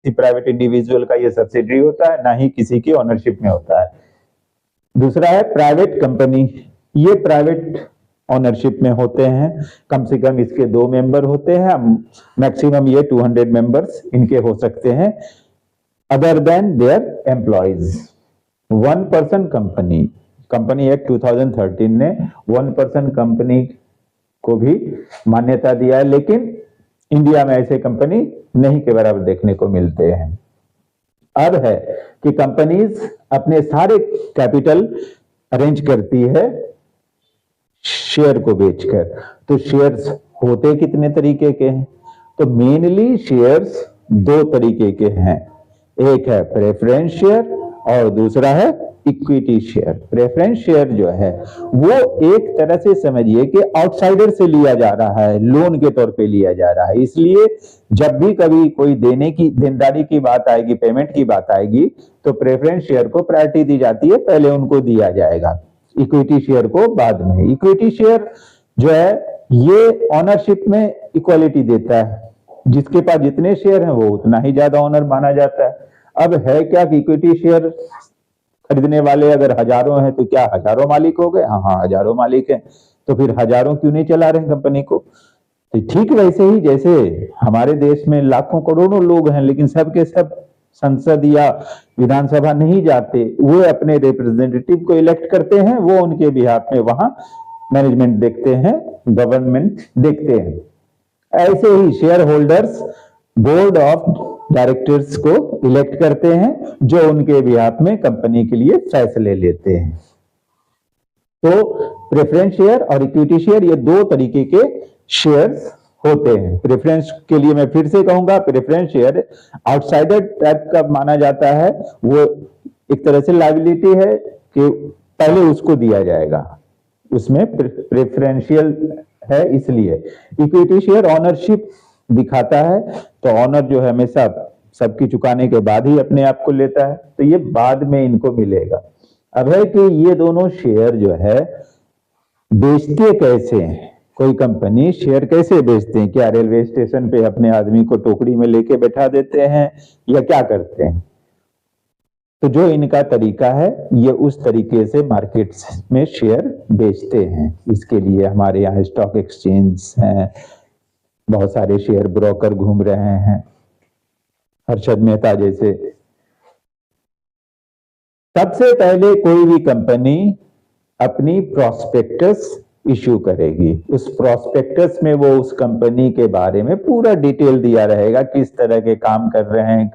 Private individual का ये subsidiary होता है, ना ही किसी की ओनरशिप में होता है। दूसरा है प्राइवेट कंपनी, ये प्राइवेट ओनरशिप में होते हैं, कम से कम इसके 2 मेंबर होते हैं, मैक्सिमम ये 200 मेंबर्स इनके हो सकते हैं, other than their employees. 1 person company, company act 2013 ने 1 पर्सन कंपनी को भी मान्यता दिया है, लेकिन इंडिया में ऐसे कंपनी नहीं के बराबर देखने को मिलते हैं। अब है कि कंपनीज अपने सारे कैपिटल अरेंज करती है शेयर को बेचकर। तो शेयर्स होते कितने तरीके के हैं? तो मेनली शेयर्स 2 तरीके के हैं, एक है प्रेफरेंस शेयर और दूसरा है इक्विटी शेयर। प्रेफरेंस शेयर जो है वो एक तरह से समझिए कि आउटसाइडर से लिया जा रहा है, लोन के तौर पे लिया जा रहा है, इसलिए जब भी कभी कोई देनदारी की बात आएगी, पेमेंट की बात आएगी, तो प्रेफरेंस शेयर को प्रायोरिटी दी जाती है, पहले उनको दिया जाएगा, इक्विटी शेयर को बाद में। इक्विटी शेयर जो है ये ओनरशिप में इक्वालिटी देता है, जिसके पास जितने शेयर हैं वो उतना ही ज्यादा ओनर माना जाता है। अब है क्या कि इक्विटी शेयर खरीदने वाले अगर हजारों हैं तो क्या हजारों मालिक हो गए? हाँ, हजारों मालिक हैं, तो फिर हजारों क्यों नहीं चला रहे कंपनी को? तो ठीक वैसे ही जैसे हमारे देश में लाखों करोड़ों लोग हैं, लेकिन सब के सब संसद या विधानसभा नहीं जाते, वो अपने रिप्रेजेंटेटिव को इलेक्ट करते हैं, वो उनके बिहाफ में वहां मैनेजमेंट देखते हैं, गवर्नमेंट देखते हैं। ऐसे ही share holders board of directors को इलेक्ट करते हैं, जो उनके बिहाफ में कंपनी के लिए फैसले लेते हैं। तो प्रेफरेंस शेयर और इक्विटी शेयर ये 2 तरीके के शेयर्स होते हैं। प्रेफरेंस के लिए मैं फिर से कहूंगा, प्रेफरेंस शेयर आउटसाइडर टाइप का माना जाता है, वो एक तरह से लायबिलिटी है कि पहले उसको दिया जाएगा, उसमें प्रेफरेंशियल है इसलिए। इक्विटी शेयर ऑनरशिप दिखाता है, तो ऑनर जो है हमेशा सबकी चुकाने के बाद ही अपने आप को लेता है, तो ये बाद में इनको मिलेगा। अब है कि ये दोनों शेयर जो है बेचते कैसे हैं? कोई कंपनी शेयर कैसे बेचते हैं? क्या रेलवे स्टेशन पे अपने आदमी को टोकरी में लेके बैठा देते हैं या क्या करते हैं? तो जो इनका तरीका है ये उस तरीके से मार्केट्स में शेयर बेचते हैं। इसके लिए हमारे यहाँ स्टॉक एक्सचेंज हैं, बहुत सारे शेयर ब्रोकर घूम रहे हैं, हर्षद मेहता जैसे। सबसे पहले कोई भी कंपनी अपनी प्रोस्पेक्टस इशू करेगी, उस प्रोस्पेक्टस में वो उस कंपनी के बारे में पूरा डिटेल दिया रहेगा, किस तरह के काम कर रहे हैं,